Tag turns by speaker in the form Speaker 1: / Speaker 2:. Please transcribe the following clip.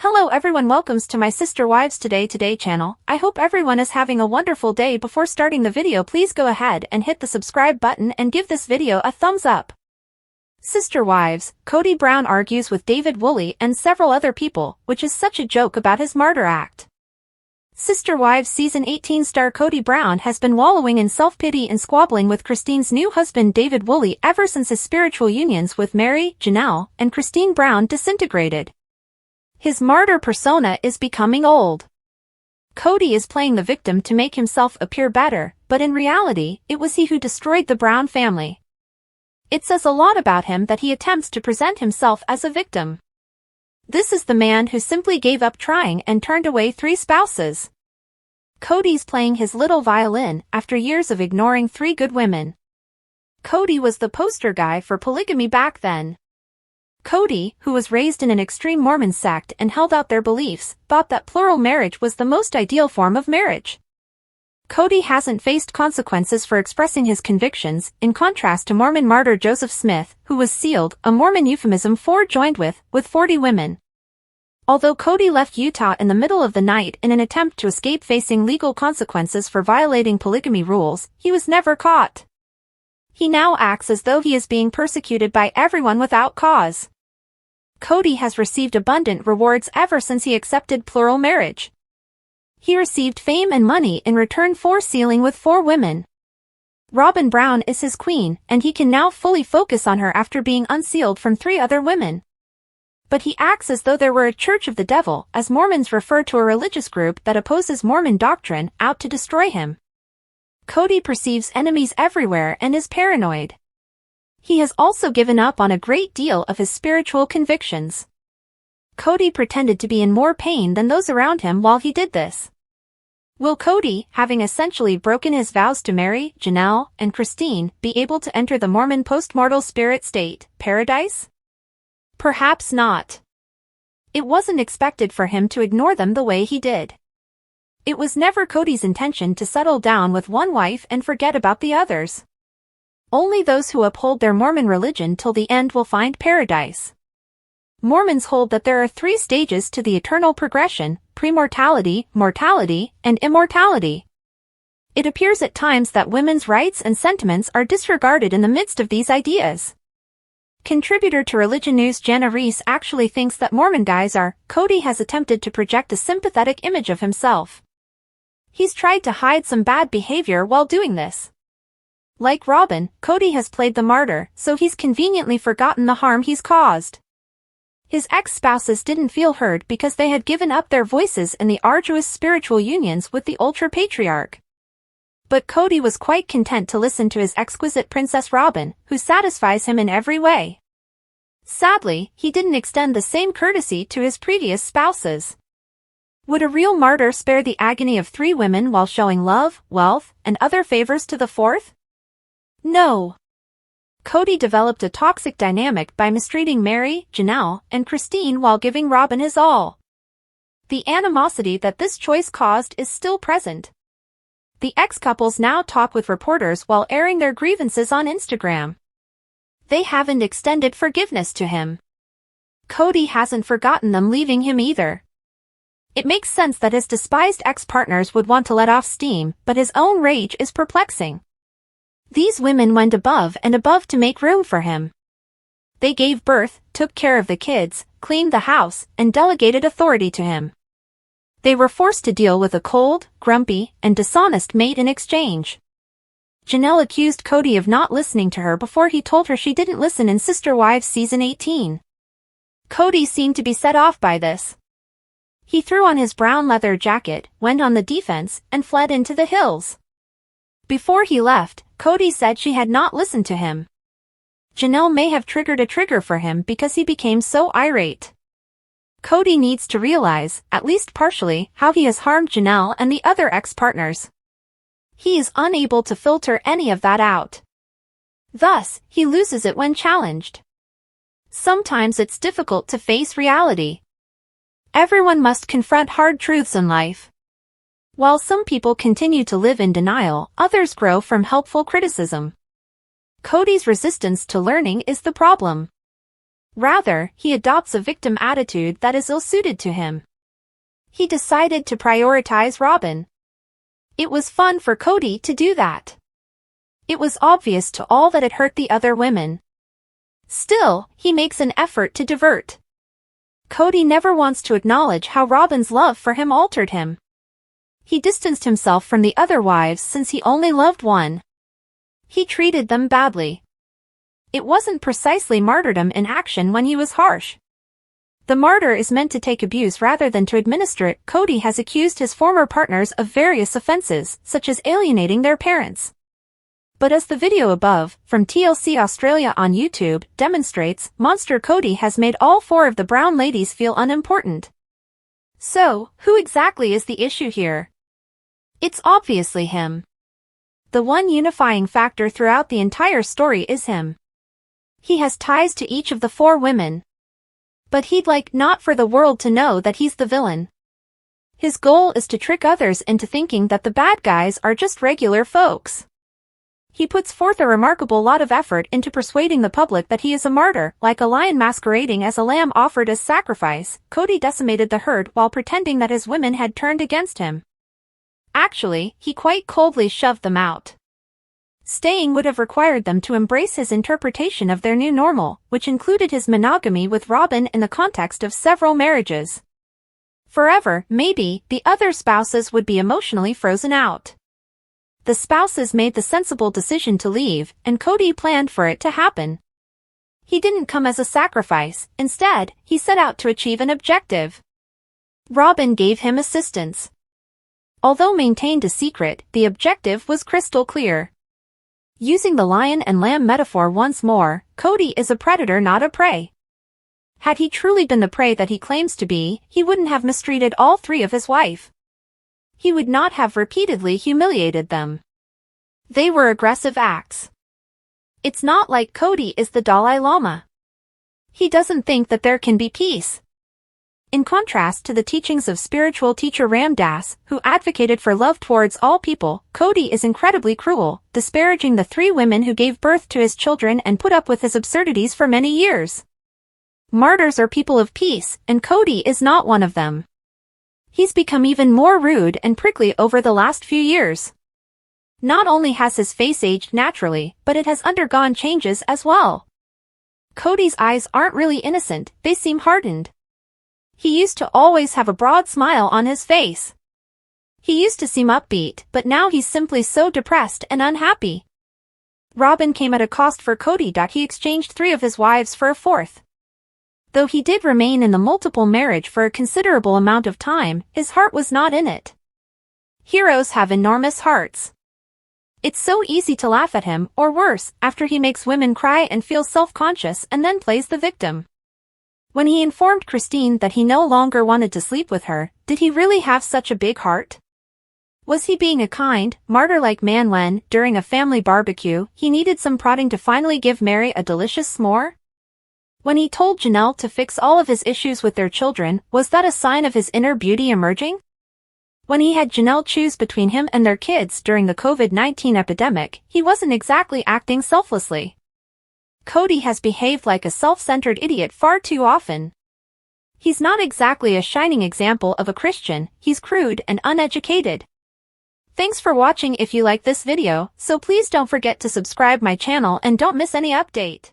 Speaker 1: Hello everyone, welcomes to my Sister Wives Today channel. I hope everyone is having a wonderful day. Before starting the video, please go ahead and hit the subscribe button and give this video a thumbs up. Sister Wives, Kody Brown argues with David Woolley and several other people, which is such a joke about his martyr act. Sister Wives Season 18 star Kody Brown has been wallowing in self-pity and squabbling with Christine's new husband David Woolley ever since his spiritual unions with Mary, Janelle, and Christine Brown disintegrated. His martyr persona is becoming old. Kody is playing the victim to make himself appear better, but in reality, it was he who destroyed the Brown family. It says a lot about him that he attempts to present himself as a victim. This is the man who simply gave up trying and turned away 3 spouses. Kody's playing his little violin after years of ignoring 3 good women. Kody was the poster guy for polygamy back then. Kody, who was raised in an extreme Mormon sect and held out their beliefs, thought that plural marriage was the most ideal form of marriage. Kody hasn't faced consequences for expressing his convictions, in contrast to Mormon martyr Joseph Smith, who was sealed, a Mormon euphemism for joined with 40 women. Although Kody left Utah in the middle of the night in an attempt to escape facing legal consequences for violating polygamy rules, he was never caught. He now acts as though he is being persecuted by everyone without cause. Kody has received abundant rewards ever since he accepted plural marriage. He received fame and money in return for sealing with 4 women. Robin Brown is his queen, and he can now fully focus on her after being unsealed from 3 other women. But he acts as though there were a church of the devil, as Mormons refer to a religious group that opposes Mormon doctrine, out to destroy him. Kody perceives enemies everywhere and is paranoid. He has also given up on a great deal of his spiritual convictions. Kody pretended to be in more pain than those around him while he did this. Will Kody, having essentially broken his vows to Mary, Janelle, and Christine, be able to enter the Mormon postmortal spirit state, paradise? Perhaps not. It wasn't expected for him to ignore them the way he did. It was never Kody's intention to settle down with one wife and forget about the others. Only those who uphold their Mormon religion till the end will find paradise. Mormons hold that there are 3 stages to the eternal progression: premortality, mortality, and immortality. It appears at times that women's rights and sentiments are disregarded in the midst of these ideas. Contributor to Religion News Jenna Reese actually thinks that Mormon guys are. Kody has attempted to project a sympathetic image of himself. He's tried to hide some bad behavior while doing this. Like Robin, Kody has played the martyr, so he's conveniently forgotten the harm he's caused. His ex-spouses didn't feel heard because they had given up their voices in the arduous spiritual unions with the ultra-patriarch. But Kody was quite content to listen to his exquisite Princess Robin, who satisfies him in every way. Sadly, he didn't extend the same courtesy to his previous spouses. Would a real martyr spare the agony of 3 women while showing love, wealth, and other favors to the 4th? No. Kody developed a toxic dynamic by mistreating Mary, Janelle, and Christine while giving Robin his all. The animosity that this choice caused is still present. The ex-couples now talk with reporters while airing their grievances on Instagram. They haven't extended forgiveness to him. Kody hasn't forgotten them leaving him either. It makes sense that his despised ex-partners would want to let off steam, but his own rage is perplexing. These women went above and above to make room for him. They gave birth, took care of the kids, cleaned the house, and delegated authority to him. They were forced to deal with a cold, grumpy, and dishonest mate in exchange. Janelle accused Kody of not listening to her before he told her she didn't listen in Sister Wives Season 18. Kody seemed to be set off by this. He threw on his brown leather jacket, went on the defense, and fled into the hills. Before he left, Kody said she had not listened to him. Janelle may have triggered a trigger for him because he became so irate. Kody needs to realize, at least partially, how he has harmed Janelle and the other ex-partners. He is unable to filter any of that out. Thus, he loses it when challenged. Sometimes it's difficult to face reality. Everyone must confront hard truths in life. While some people continue to live in denial, others grow from helpful criticism. Kody's resistance to learning is the problem. Rather, he adopts a victim attitude that is ill-suited to him. He decided to prioritize Robin. It was fun for Kody to do that. It was obvious to all that it hurt the other women. Still, he makes an effort to divert. Kody never wants to acknowledge how Robin's love for him altered him. He distanced himself from the other wives since he only loved one. He treated them badly. It wasn't precisely martyrdom in action when he was harsh. The martyr is meant to take abuse rather than to administer it. Kody has accused his former partners of various offenses, such as alienating their parents. But as the video above, from TLC Australia on YouTube, demonstrates, Monster Kody has made all 4 of the brown ladies feel unimportant. So, who exactly is the issue here? It's obviously him. The one unifying factor throughout the entire story is him. He has ties to each of the 4 women. But he'd like not for the world to know that he's the villain. His goal is to trick others into thinking that the bad guys are just regular folks. He puts forth a remarkable lot of effort into persuading the public that he is a martyr, like a lion masquerading as a lamb offered as sacrifice. Kody decimated the herd while pretending that his women had turned against him. Actually, he quite coldly shoved them out. Staying would have required them to embrace his interpretation of their new normal, which included his monogamy with Robin in the context of several marriages. Forever, maybe, the other spouses would be emotionally frozen out. The spouses made the sensible decision to leave, and Kody planned for it to happen. He didn't come as a sacrifice, instead, he set out to achieve an objective. Robin gave him assistance. Although maintained a secret, the objective was crystal clear. Using the lion and lamb metaphor once more, Kody is a predator, not a prey. Had he truly been the prey that he claims to be, he wouldn't have mistreated all 3 of his wife. He would not have repeatedly humiliated them. They were aggressive acts. It's not like Kody is the Dalai Lama. He doesn't think that there can be peace. In contrast to the teachings of spiritual teacher Ram Dass, who advocated for love towards all people, Kody is incredibly cruel, disparaging the 3 women who gave birth to his children and put up with his absurdities for many years. Martyrs are people of peace, and Kody is not one of them. He's become even more rude and prickly over the last few years. Not only has his face aged naturally, but it has undergone changes as well. Kody's eyes aren't really innocent, they seem hardened. He used to always have a broad smile on his face. He used to seem upbeat, but now he's simply so depressed and unhappy. Robin came at a cost for Kody. He exchanged 3 of his wives for a 4th. Though he did remain in the multiple marriage for a considerable amount of time, his heart was not in it. Heroes have enormous hearts. It's so easy to laugh at him, or worse, after he makes women cry and feel self-conscious and then plays the victim. When he informed Christine that he no longer wanted to sleep with her, did he really have such a big heart? Was he being a kind, martyr-like man when, during a family barbecue, he needed some prodding to finally give Mary a delicious s'more? When he told Janelle to fix all of his issues with their children, was that a sign of his inner beauty emerging? When he had Janelle choose between him and their kids during the COVID-19 epidemic, he wasn't exactly acting selflessly. Kody has behaved like a self-centered idiot far too often. He's not exactly a shining example of a Christian, he's crude and uneducated. Thanks for watching. If you like this video, so please don't forget to subscribe my channel and don't miss any update.